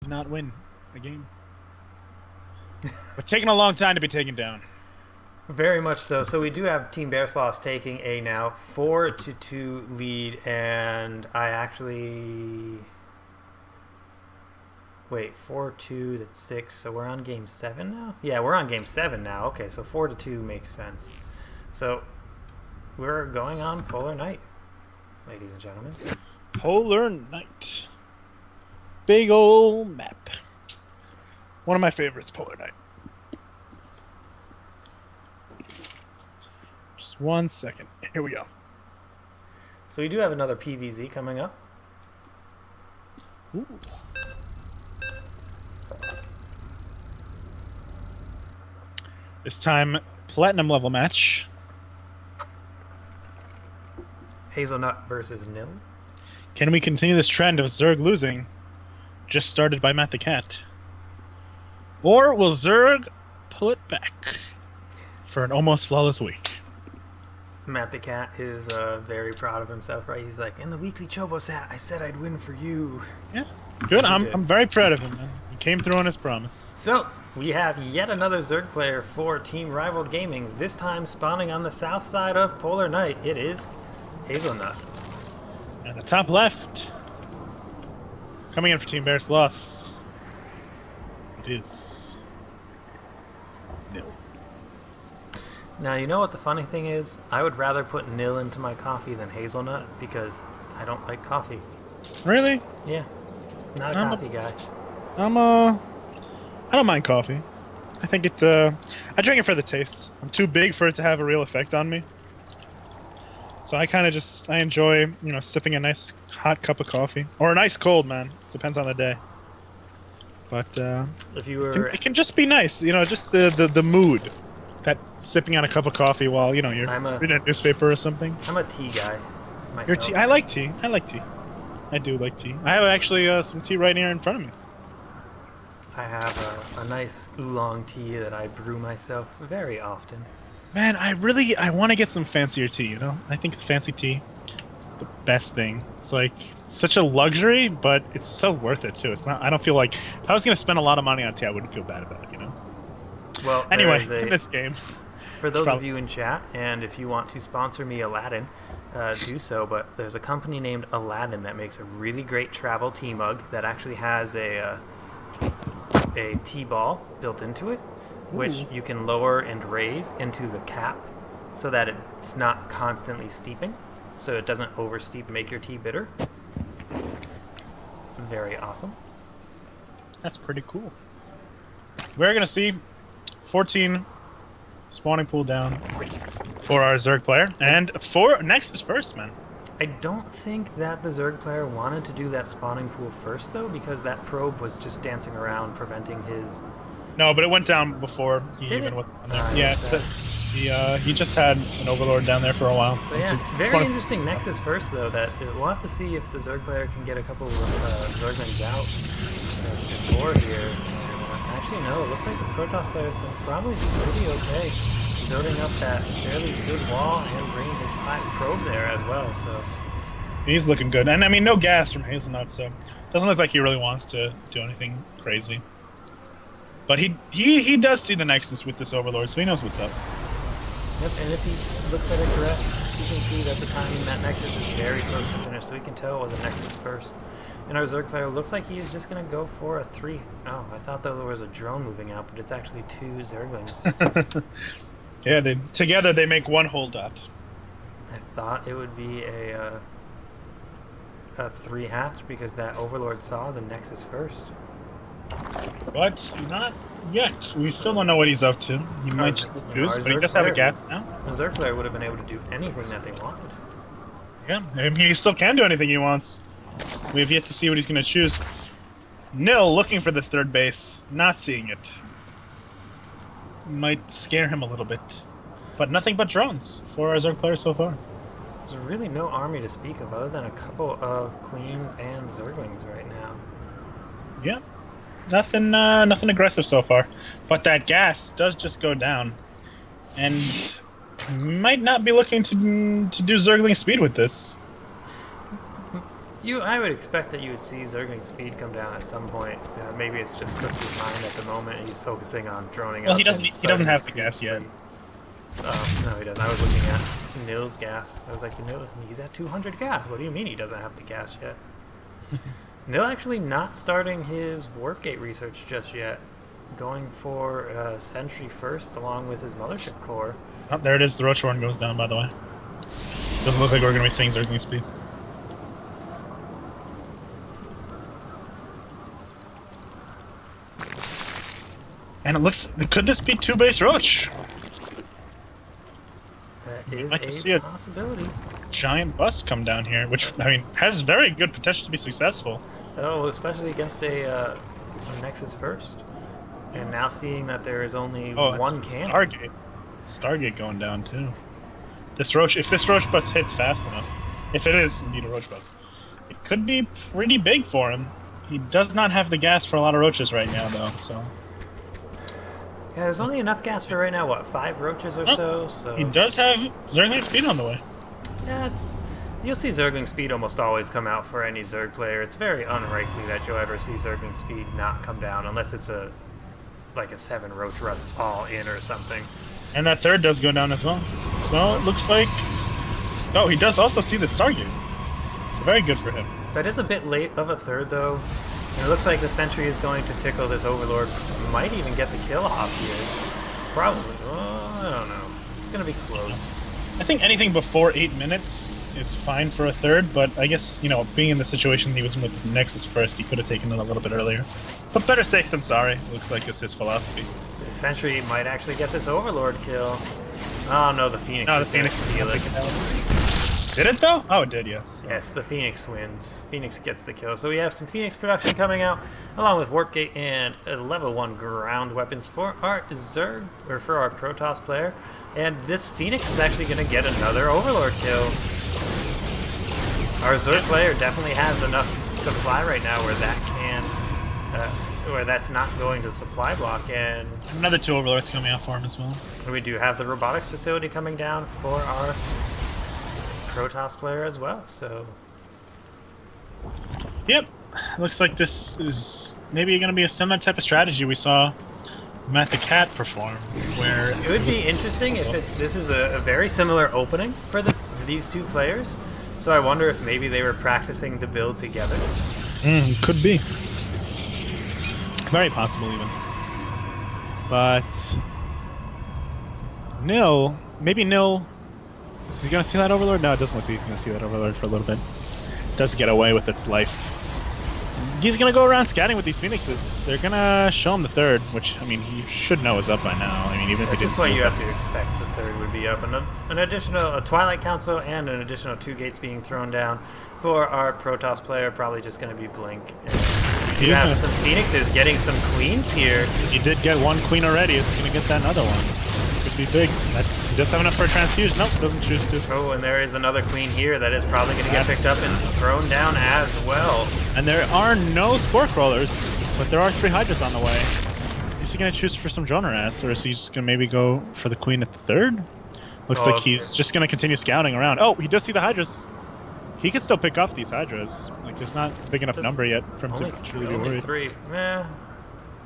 to not win a game. But taking a long time to be taken down. Very much so. So we do have Team Bearsloss taking a now 4-2 lead, and I actually wait 4-2. That's 6. So we're on game 7 now. Yeah, we're on game 7 now. Okay, so 4-2 makes sense. So we're going on Polar Night, ladies and gentlemen. Polar Night. Big old map. One of my favorites, Polar Night. Just 1 second. Here we go. So we do have another PVZ coming up. Ooh. This time, platinum level match. Hazelnut versus Nil. Can we continue this trend of Zerg losing, just started by Matt the Cat? Or will Zerg pull it back for an almost flawless week? Matt the Cat is very proud of himself, right? He's like, in the weekly Chobo Sat, I said I'd win for you. Yeah, good. I'm very proud of him, man. He came through on his promise. So, we have yet another Zerg player for Team Rival Gaming, this time spawning on the south side of Polar Night. It is Hazelnut. At the top left, coming in for Team Bearsloss, it is Nil. Now, you know what the funny thing is? I would rather put Nil into my coffee than Hazelnut because I don't like coffee. Really? Yeah, not a coffee guy. I don't mind coffee. I think it, I drink it for the taste. I'm too big for it to have a real effect on me. So I kind of just, I enjoy, you know, sipping a nice hot cup of coffee. Or an ice cold, man. It depends on the day. But, if you were... it can just be nice, you know, just the mood. That sipping on a cup of coffee while, you know, you're reading a newspaper or something. I'm a tea guy myself. You're tea. I like tea. I like tea. I do like tea. I have actually some tea right here in front of me. I have a nice oolong tea that I brew myself very often. Man, I want to get some fancier tea, you know? I think fancy tea is the best thing. It's like such a luxury, but it's so worth it too. It's not, I don't feel like, if I was going to spend a lot of money on tea, I wouldn't feel bad about it, you know? Well, anyway, in this game. For those of you in chat, and if you want to sponsor me Aladdin, do so, but there's a company named Aladdin that makes a really great travel tea mug that actually has a tea ball built into it, which you can lower and raise into the cap so that it's not constantly steeping, so it doesn't oversteep and make your tea bitter. Very awesome. That's pretty cool. We're going to see 14 spawning pool down for our Zerg player, and for Nexus first, man. I don't think that the Zerg player wanted to do that spawning pool first, though, because that probe was just dancing around, preventing his... No, but it went down before he even was on there. Yeah, he just had an Overlord down there for a while. So yeah, very interesting Nexus first, though. That we'll have to see if the Zerg player can get a couple of Zerglings out before here. Actually, no, it looks like the Protoss players can probably do pretty okay, building up that fairly good wall and bringing his probe there as well. So he's looking good, and I mean, no gas from Hazelnut, so doesn't look like he really wants to do anything crazy. But he does see the Nexus with this Overlord, so he knows what's up. Yep, and if he looks at it correct, you can see that the timing that Nexus is very close to finish, so he can tell it was a Nexus first. And our Zerg player looks like he is just going to go for a 3. Oh, I thought that there was a drone moving out, but it's actually 2 Zerglings. Yeah, together they make one whole dot. I thought it would be a 3 hatch because that Overlord saw the Nexus first. But not yet. We still don't know what he's up to. He might just lose, but he does have a gas now. The Zerg player would have been able to do anything that they wanted. Yeah, I mean, he still can do anything he wants. We have yet to see what he's going to choose. Nil looking for this third base, not seeing it. Might scare him a little bit. But nothing but drones for our Zerg player so far. There's really no army to speak of other than a couple of Queens and Zerglings right now. Yeah. Nothing aggressive so far. But that gas does just go down. And might not be looking to do Zergling speed with this. I would expect that you would see Zergling's speed come down at some point. Maybe it's just slipped his mind at the moment. And he's focusing on droning Well, up. he doesn't. and He doesn't starting have his the gas peak yet. speed. Oh, no, he doesn't. I was looking at NiL's gas. I was like, he's at 200 gas. What do you mean he doesn't have the gas yet? NiL actually not starting his warp gate research just yet. Going for Sentry first, along with his Mothership core. Oh, there it is. The Roach Horn goes down, by the way. Doesn't look like we're going to be seeing Zergling speed. And it looks... Could this be 2-base Roach? That is Like to a see a possibility. giant bust come down here, which, I mean, has very good potential to be successful. Oh, especially against a Nexus first. And now seeing that there is only one cannon. Stargate going down, too. This Roach... If this Roach bust hits fast enough, if it is indeed a Roach bust, it could be pretty big for him. He does not have the gas for a lot of Roaches right now, though, so... Yeah, there's only enough gas for right now, what, 5 Roaches or so? He does have Zergling speed on the way. Yeah, you'll see Zergling speed almost always come out for any Zerg player. It's very unlikely that you'll ever see Zergling speed not come down, unless it's like a 7 Roach Rust all in or something. And that third does go down as well. So it looks like... Oh, he does also see the Stargate. So very good for him. That is a bit late of a third, though. And it looks like the Sentry is going to tickle this Overlord. Might even get the kill off here. Probably. Oh, I don't know. It's going to be close. I think anything before 8 minutes is fine for a third, but I guess, you know, being in the situation he was in with Nexus first, he could have taken it a little bit earlier. But better safe than sorry, looks like is his philosophy. The Sentry might actually get this Overlord kill. Oh no, the Phoenix No, is the Phoenix gonna steal it. Did it though? Oh, it did, yes. Yes, the Phoenix wins. Phoenix gets the kill. So we have some Phoenix production coming out, along with Warp Gate and level 1 ground weapons for our Zerg, or for our Protoss player. And this Phoenix is actually going to get another Overlord kill. Our Zerg player definitely has enough supply right now where that can, where that's not going to supply block. And Another 2 Overlords coming out for him as well. we do have the robotics facility coming down for our Protoss player as well, so... Yep. Looks like this is maybe going to be a similar type of strategy we saw Matt the Cat perform, where... It would be interesting if this is a very similar opening for these two players, so I wonder if maybe they were practicing the build together. Could be. Very possible, even. But... NiL... Is he gonna see that Overlord? No, it doesn't look like he's gonna see that Overlord for a little bit. Does get away with its life. He's gonna go around scouting with these Phoenixes. They're gonna show him the third, which, I mean, he should know is up by now. I mean, even if he At didn't this point, see you it. have to expect the third would be up. And an additional a Twilight Council and an additional 2 gates being thrown down for our Protoss player. Probably just going to be Blink. And you have some Phoenixes getting some Queens here. He did get 1 Queen already. Is he gonna get that another one? Could be big. He does have enough for a transfusion. Nope, doesn't choose to. Oh, and there is another Queen here that is probably going to get picked up and thrown down as well. And there are no Spore Crawlers, but there are 3 Hydras on the way. Is he going to choose for some Droner ass, or is he just going to maybe go for the Queen at the third? Looks like he's just going to continue scouting around. Oh, he does see the Hydras. He can still pick off these Hydras. Like, there's not a big enough number yet for him to truly be worried. 3.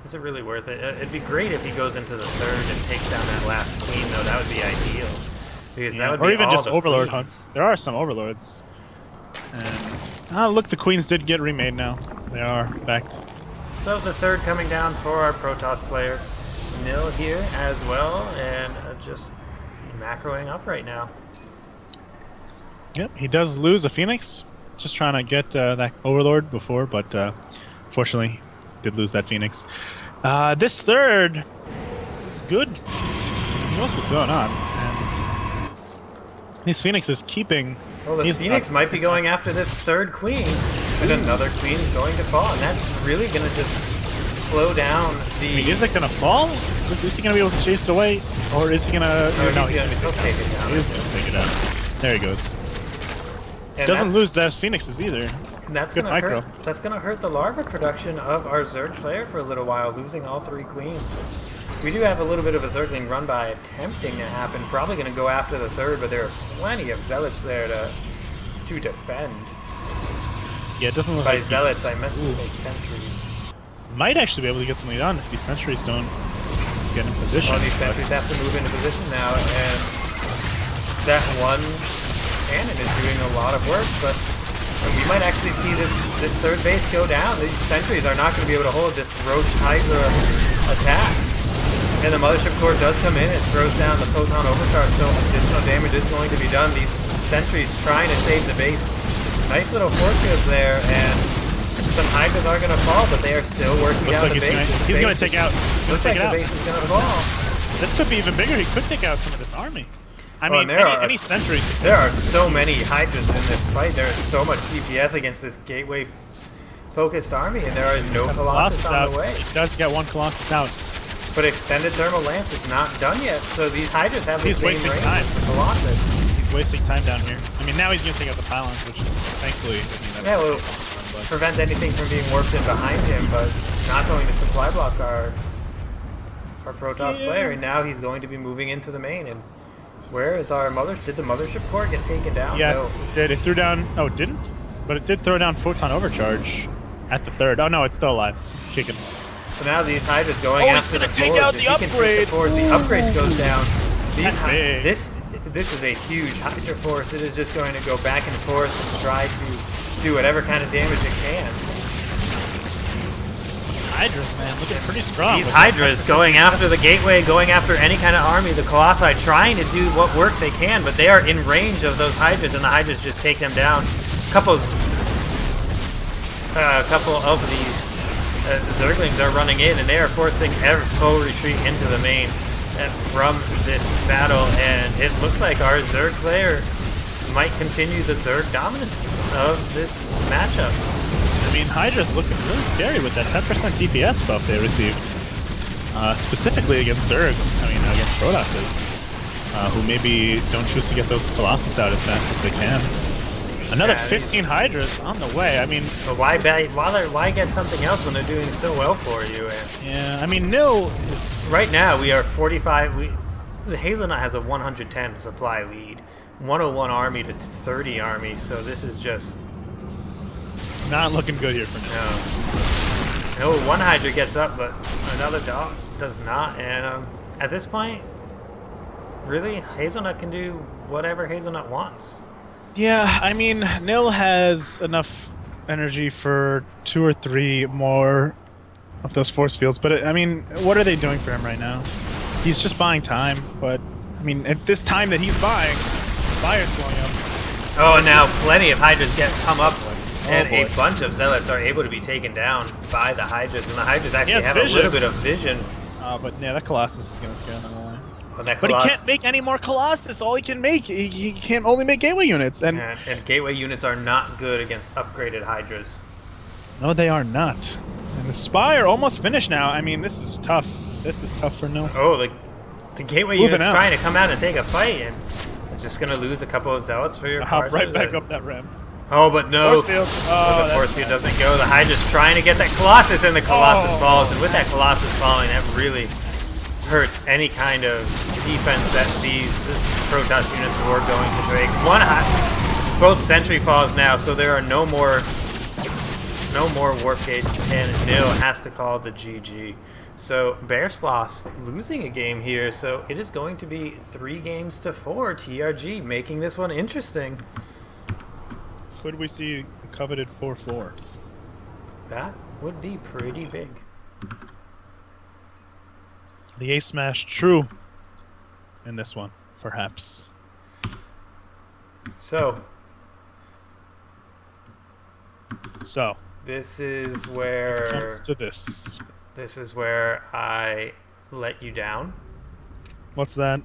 Is it really worth it? It'd be great if he goes into the third and takes down that last Queen, though. That would be ideal. Because that would be or even all just the Overlord Queens. hunts. There are some Overlords. And, look, the Queens did get remade now. They are back. So the third coming down for our Protoss player. NiL here as well, and just macroing up right now. Yep, he does lose a Phoenix. Just trying to get that Overlord before, but fortunately did lose that Phoenix. This third is good. He knows what's going on. And these Phoenixes keeping... Well, this Phoenix might be going after this third Queen, and another Queen's going to fall, and that's really going to just slow down the... I mean, is it going to fall? Is he going to be able to chase it away? Or is he going to... No, he's going to take it down. He is going to take it out. There he goes. And doesn't lose those Phoenixes either. And that's Good gonna micro. hurt. That's gonna hurt the larva production of our Zerg player for a little while, losing all 3 Queens. We do have a little bit of a Zergling run by attempting to happen. Probably gonna go after the third, but there are plenty of Zealots there to defend. Yeah, it doesn't look By like zealots, I meant to Ooh. say sentries. Might actually be able to get something done if these sentries don't get in position. Well, these sentries have to move into position now, and that one cannon is doing a lot of work, but we might actually see this third base go down. These sentries are not going to be able to hold this Roach Hydra attack. And the mothership core does come in and throws down the photon overcharge, so additional damage is going to be done. These sentries trying to save the base. Nice little force fields there, and some Hydras are going to fall, but they are still working down the base. He's going to take out. Looks like the base is going to fall. This could be even bigger. He could take out some of this army. I mean, any sentries. There are so many Hydras in this fight. There is so much DPS against this gateway-focused army, and there is no Colossus on the way. He does get one Colossus out. But extended thermal lance is not done yet, so these Hydras have the same range as the Colossus. He's wasting time down here. I mean, now he's going to take out the pylons, which thankfully, yeah, will prevent anything from being warped in behind him, but not going to supply block our Protoss player, and now he's going to be moving into the main. And where is our mother? Did the mothership core get taken down? Yes, it did. It threw down. Oh, it didn't? But it did throw down photon overcharge at the third. Oh no, it's still alive. It's kicking. So now these Hydras going after the take out the upgrade. The upgrade goes down. This is a huge Hydra force. It is just going to go back and forth and try to do whatever kind of damage it can. Hydras, man, looking pretty strong. These Hydras going after the gateway, going after any kind of army. The Colossi trying to do what work they can, but they are in range of those Hydras, and the Hydras just take them down. A couple of these Zerglings are running in, and they are forcing every full retreat into the main from this battle, and it looks like our Zerg player might continue the Zerg dominance of this matchup. I mean, Hydra's looking really scary with that 10% DPS buff they received. Specifically against Zergs, I mean, against Protosses, who maybe don't choose to get those Colossus out as fast as they can. Another 15 Hydras on the way. I mean, but why get something else when they're doing so well for you? Yeah, I mean, NiL is... Right now, we are 45. The Hazelnut has a 110 supply lead, 101 army to 30 army. So this is just not looking good here for NiL. No, one Hydra gets up, but another dog does not. And at this point, really, Hazelnut can do whatever Hazelnut wants. Yeah, I mean, NiL has enough energy for 2 or 3 more of those force fields, but I mean, what are they doing for him right now? He's just buying time, but I mean, at this time that he's buying, fire's going up. Oh, and now plenty of Hydras come up, and a bunch of Zealots are able to be taken down by the Hydras, and the Hydras actually have a little bit of vision. But yeah, that Colossus is going to scare them away. But he can't make any more Colossus. All he can make, he can't only make gateway units. And gateway units are not good against upgraded Hydras. No, they are not. And the Spire almost finished now. I mean, this is tough. This is tough for NiL. Oh, the gateway unit's trying to come out and take a fight, and it's just going to lose a couple of Zealots for your hop right back up that ramp. Oh, but no. Force field. Oh, the force field doesn't go. The Hydra's trying to get that Colossus, and the Colossus falls. And with that Colossus falling, that really hurts any kind of defense that these Protoss units were going to break. Both sentry falls now, so there are no more warp gates, and NiL has to call the GG. So Bearsloth losing a game here, so it is going to be 3 games to 4 TRG, making this one interesting. Could we see a coveted 4-4? That would be pretty big. The ace smash true in this one, perhaps. So this is where this is where I let you down. What's that?